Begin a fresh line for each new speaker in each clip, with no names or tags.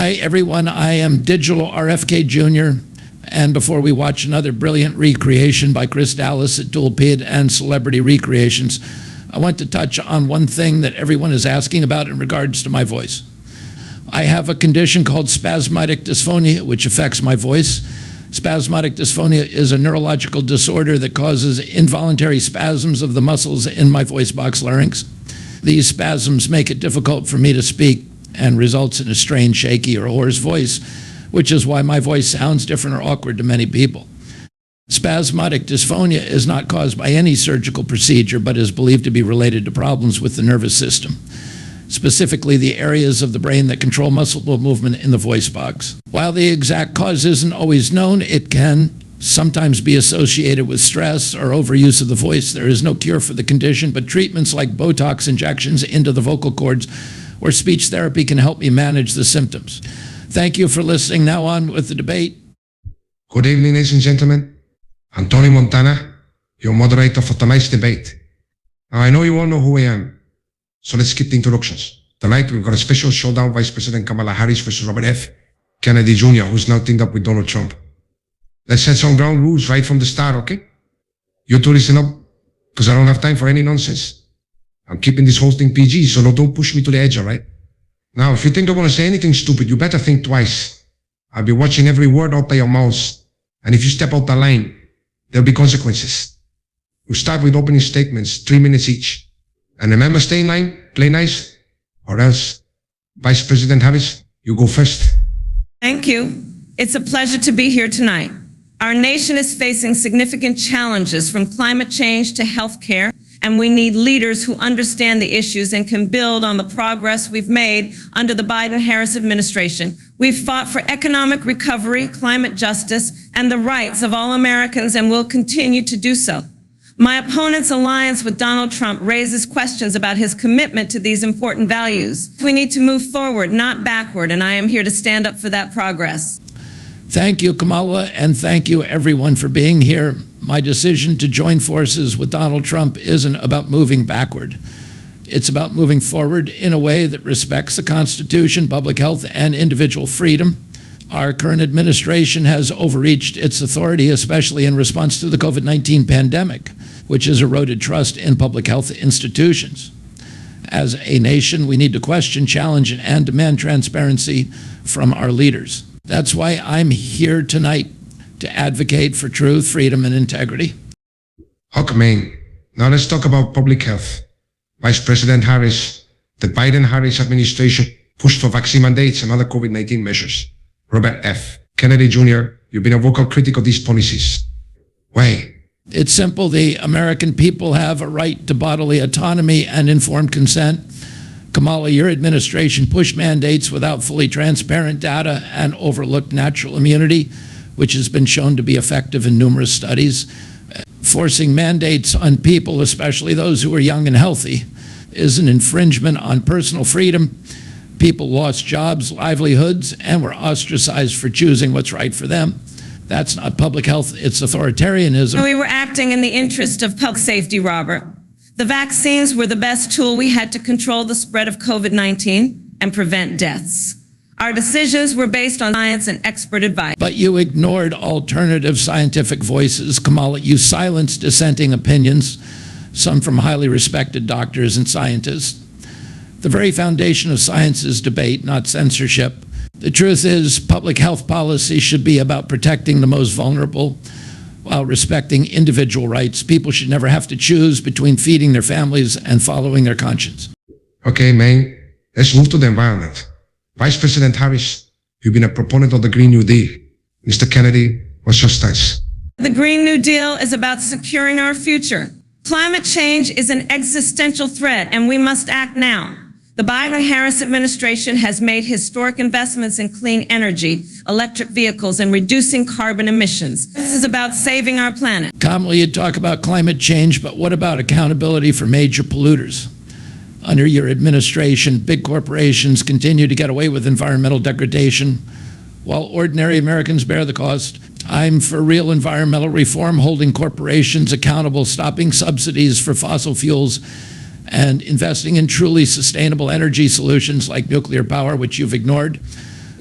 Hi, everyone. I am Digital RFK Jr., and before we watch another brilliant recreation by Chris Dallas at Dualped and Celebrity Recreations, I want to touch on one thing that everyone is asking about in regards to my voice. I have a condition called spasmodic dysphonia, which affects my voice. Spasmodic dysphonia is a neurological disorder that causes involuntary spasms of the muscles in my voice box larynx. These spasms make it difficult for me to speak and results in a strained, shaky, or hoarse voice, which is why my voice sounds different or awkward to many people. Spasmodic dysphonia is not caused by any surgical procedure, but is believed to be related to problems with the nervous system, specifically the areas of the brain that control muscle movement in the voice box. While the exact cause isn't always known, it can sometimes be associated with stress or overuse of the voice. There is no cure for the condition, but treatments like Botox injections into the vocal cords or speech therapy can help me manage the symptoms. Thank you for listening. Now on with the debate.
Good evening, ladies and gentlemen. I'm Tony Montana, your moderator for tonight's debate. Now, I know you all know who I am, so let's skip the introductions. Tonight, we've got a special showdown, Vice President Kamala Harris versus Robert F. Kennedy Jr., who's now teamed up with Donald Trump. Let's set some ground rules right from the start, okay? You two listen up, because I don't have time for any nonsense. I'm keeping this whole thing PG, so don't push me to the edge, alright? Now, if you think I want to say anything stupid, you better think twice. I'll be watching every word out of your mouths, and if you step out the line, there'll be consequences. We'll start with opening statements, 3 minutes each. And remember, stay in line, play nice, or else. Vice President Harris, you go first.
Thank you. It's a pleasure to be here tonight. Our nation is facing significant challenges from climate change to health care, and we need leaders who understand the issues and can build on the progress we've made under the Biden-Harris administration. We've fought for economic recovery, climate justice, and the rights of all Americans, and will continue to do so. My opponent's alliance with Donald Trump raises questions about his commitment to these important values. We need to move forward, not backward, and I am here to stand up for that progress.
Thank you, Kamala, and thank you, everyone, for being here. My decision to join forces with Donald Trump isn't about moving backward. It's about moving forward in a way that respects the Constitution, public health, and individual freedom. Our current administration has overreached its authority, especially in response to the COVID-19 pandemic, which has eroded trust in public health institutions. As a nation, we need to question, challenge, and demand transparency from our leaders. That's why I'm here tonight, to advocate for truth, freedom, and integrity.
Okay, now let's talk about public health. Vice President Harris, the Biden-Harris administration pushed for vaccine mandates and other COVID-19 measures. Robert F. Kennedy Jr., you've been a vocal critic of these policies. Why?
It's simple. The American people have a right to bodily autonomy and informed consent. Kamala, your administration pushed mandates without fully transparent data and overlooked natural immunity, which has been shown to be effective in numerous studies. Forcing mandates on people, especially those who are young and healthy, is an infringement on personal freedom. People lost jobs, livelihoods, and were ostracized for choosing what's right for them. That's not public health, it's authoritarianism.
We were acting in the interest of public safety, Robert. The vaccines were the best tool we had to control the spread of COVID-19 and prevent deaths. Our decisions were based on science and expert advice.
But you ignored alternative scientific voices, Kamala. You silenced dissenting opinions, some from highly respected doctors and scientists. The very foundation of science is debate, not censorship. The truth is, public health policy should be about protecting the most vulnerable while respecting individual rights. People should never have to choose between feeding their families and following their conscience.
Okay, man, let's move to the environment. Vice President Harris, you've been a proponent of the Green New Deal. Mr. Kennedy, what's your stance?
The Green New Deal is about securing our future. Climate change is an existential threat, and we must act now. The Biden-Harris administration has made historic investments in clean energy, electric vehicles, and reducing carbon emissions. This is about saving our planet.
Kamala, you talk about climate change, but what about accountability for major polluters? Under your administration, big corporations continue to get away with environmental degradation, while ordinary Americans bear the cost. I'm for real environmental reform, holding corporations accountable, stopping subsidies for fossil fuels, and investing in truly sustainable energy solutions like nuclear power, which you've ignored.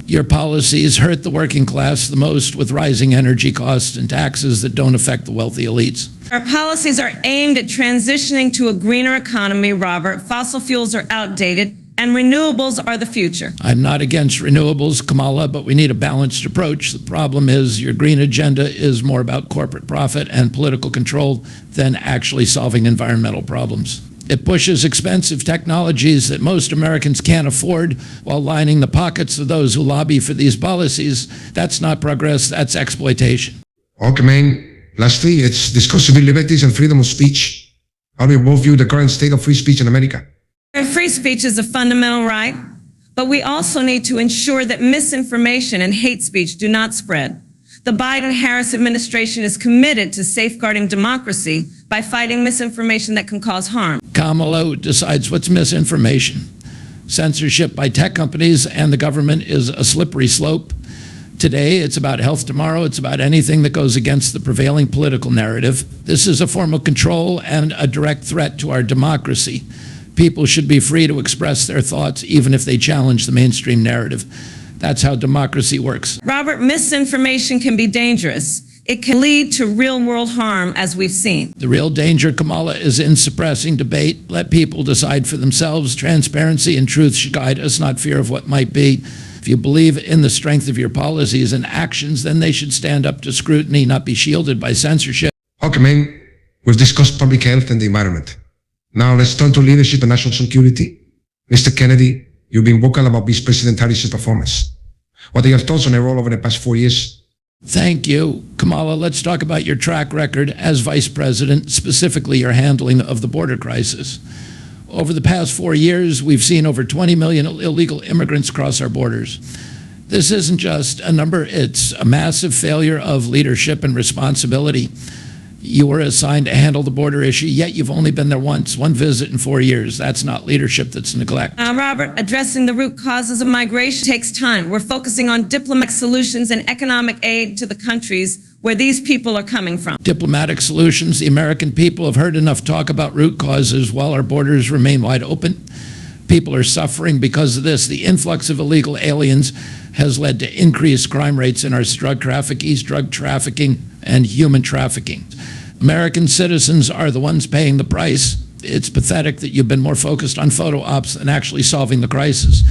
Your policies hurt the working class the most with rising energy costs and taxes that don't affect the wealthy elites.
Our policies are aimed at transitioning to a greener economy, Robert. Fossil fuels are outdated, and renewables are the future.
I'm not against renewables, Kamala, but we need a balanced approach. The problem is your green agenda is more about corporate profit and political control than actually solving environmental problems. It pushes expensive technologies that most Americans can't afford while lining the pockets of those who lobby for these policies. That's not progress, that's exploitation.
Okay, man. Lastly, it's discuss civil liberties and freedom of speech. How do you both view the current state of free speech in America?
Free speech is a fundamental right, but we also need to ensure that misinformation and hate speech do not spread. The Biden-Harris administration is committed to safeguarding democracy by fighting misinformation that can cause harm.
Kamala decides what's misinformation. Censorship by tech companies and the government is a slippery slope. Today, it's about health. Tomorrow, it's about anything that goes against the prevailing political narrative. This is a form of control and a direct threat to our democracy. People should be free to express their thoughts, even if they challenge the mainstream narrative. That's how democracy works.
Robert, misinformation can be dangerous. It can lead to real-world harm, as we've seen.
The real danger, Kamala, is in suppressing debate. Let people decide for themselves. Transparency and truth should guide us, not fear of what might be. If you believe in the strength of your policies and actions, then they should stand up to scrutiny, not be shielded by censorship.
Okay, man. We've discussed public health and the environment. Now let's turn to leadership and national security. Mr. Kennedy, you've been vocal about Vice President Harris's performance. What are your thoughts on her role over the past 4 years?
Thank you. Kamala, let's talk about your track record as vice president, specifically your handling of the border crisis. Over the past 4 years, we've seen over 20 million illegal immigrants cross our borders. This isn't just a number, it's a massive failure of leadership and responsibility. You were assigned to handle the border issue, yet you've only been there once, one visit in 4 years. That's not leadership, that's neglect.
Robert, addressing the root causes of migration takes time. We're focusing on diplomatic solutions and economic aid to the countries where these people are coming from.
Diplomatic solutions, the American people have heard enough talk about root causes while our borders remain wide open. People are suffering because of this. The influx of illegal aliens has led to increased crime rates in our drug trafficking, and human trafficking. American citizens are the ones paying the price. It's pathetic that you've been more focused on photo ops than actually solving the crisis.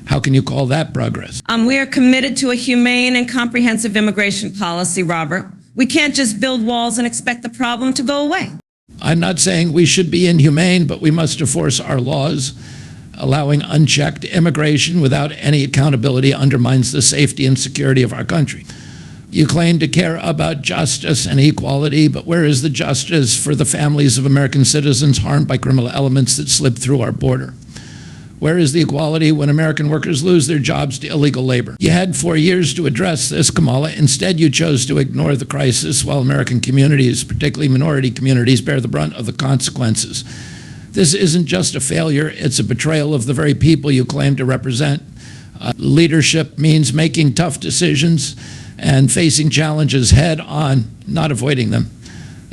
How can you call that progress?
We are committed to a humane and comprehensive immigration policy, Robert. We can't just build walls and expect the problem to go away.
I'm not saying we should be inhumane, but we must enforce our laws. Allowing unchecked immigration without any accountability undermines the safety and security of our country. You claim to care about justice and equality, but where is the justice for the families of American citizens harmed by criminal elements that slip through our border? Where is the equality when American workers lose their jobs to illegal labor? You had 4 years to address this, Kamala. Instead, you chose to ignore the crisis while American communities, particularly minority communities, bear the brunt of the consequences. This isn't just a failure, it's a betrayal of the very people you claim to represent. Leadership means making tough decisions and facing challenges head on, not avoiding them.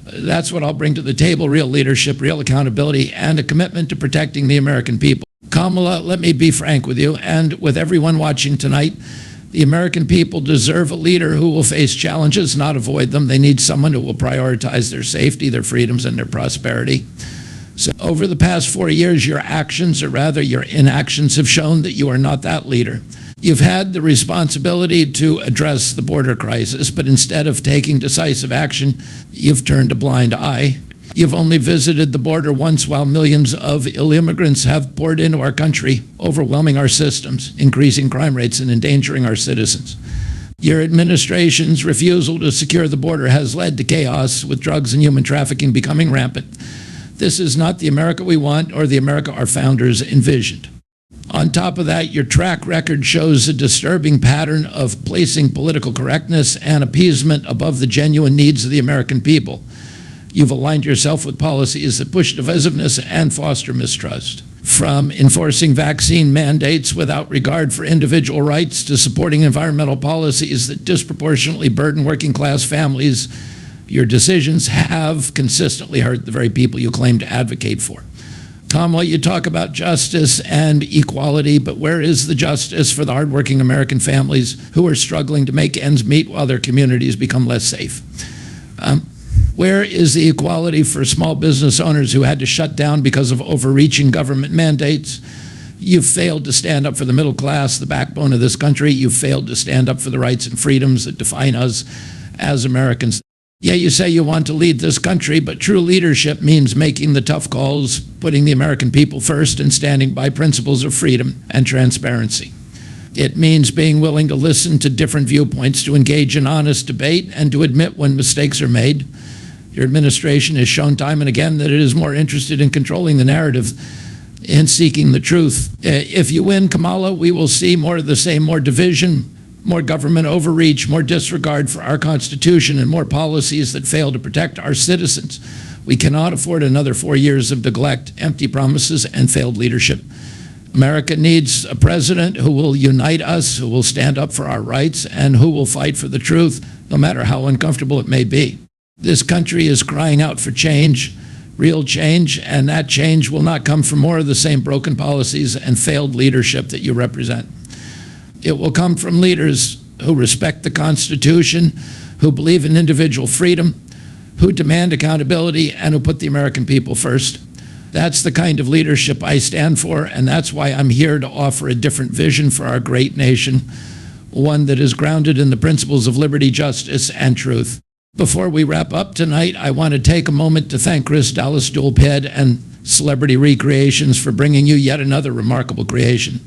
That's what I'll bring to the table: real leadership, real accountability, and a commitment to protecting the American people. Kamala, let me be frank with you and with everyone watching tonight. The American people deserve a leader who will face challenges, not avoid them. They need someone who will prioritize their safety, their freedoms, and their prosperity. So over the past 4 years, your actions, or rather your inactions, have shown that you are not that leader. You've had the responsibility to address the border crisis, but instead of taking decisive action, you've turned a blind eye. You've only visited the border once while millions of illegal immigrants have poured into our country, overwhelming our systems, increasing crime rates, and endangering our citizens. Your administration's refusal to secure the border has led to chaos, with drugs and human trafficking becoming rampant. This is not the America we want or the America our founders envisioned. On top of that, your track record shows a disturbing pattern of placing political correctness and appeasement above the genuine needs of the American people. You've aligned yourself with policies that push divisiveness and foster mistrust. From enforcing vaccine mandates without regard for individual rights to supporting environmental policies that disproportionately burden working class families, your decisions have consistently hurt the very people you claim to advocate for. Kamala, you talk about justice and equality, but where is the justice for the hardworking American families who are struggling to make ends meet while their communities become less safe? Where is the equality for small business owners who had to shut down because of overreaching government mandates? You've failed to stand up for the middle class, the backbone of this country. You've failed to stand up for the rights and freedoms that define us as Americans. Yeah, you say you want to lead this country, but true leadership means making the tough calls, putting the American people first, and standing by principles of freedom and transparency. It means being willing to listen to different viewpoints, to engage in honest debate, and to admit when mistakes are made. Your administration has shown time and again that it is more interested in controlling the narrative in seeking the truth. If you win, Kamala, we will see more of the same, more division, more government overreach, more disregard for our Constitution, and more policies that fail to protect our citizens. We cannot afford another 4 years of neglect, empty promises, and failed leadership. America needs a president who will unite us, who will stand up for our rights, and who will fight for the truth, no matter how uncomfortable it may be. This country is crying out for change, real change, and that change will not come from more of the same broken policies and failed leadership that you represent. It will come from leaders who respect the Constitution, who believe in individual freedom, who demand accountability, and who put the American people first. That's the kind of leadership I stand for, and that's why I'm here to offer a different vision for our great nation, one that is grounded in the principles of liberty, justice, and truth. Before we wrap up tonight, I want to take a moment to thank Chris Dallas Dual-Ped and Celebrity Recreations for bringing you yet another remarkable creation.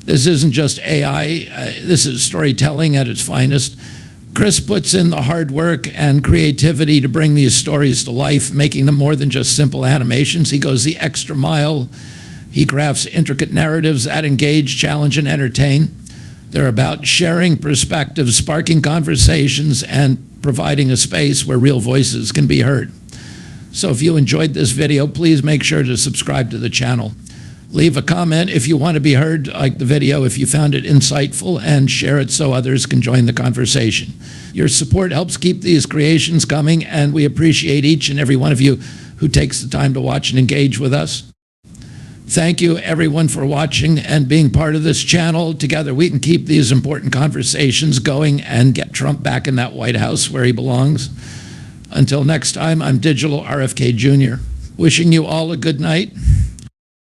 This isn't just AI, this is storytelling at its finest. Chris puts in the hard work and creativity to bring these stories to life, making them more than just simple animations. He goes the extra mile. He crafts intricate narratives that engage, challenge, and entertain. They're about sharing perspectives, sparking conversations, and providing a space where real voices can be heard. So if you enjoyed this video, please make sure to subscribe to the channel. Leave a comment if you want to be heard, like the video if you found it insightful, and share it so others can join the conversation. Your support helps keep these creations coming, and we appreciate each and every one of you who takes the time to watch and engage with us. Thank you, everyone, for watching and being part of this channel. Together, we can keep these important conversations going and get Trump back in that White House where he belongs. Until next time, I'm Digital RFK Jr., wishing you all a good night.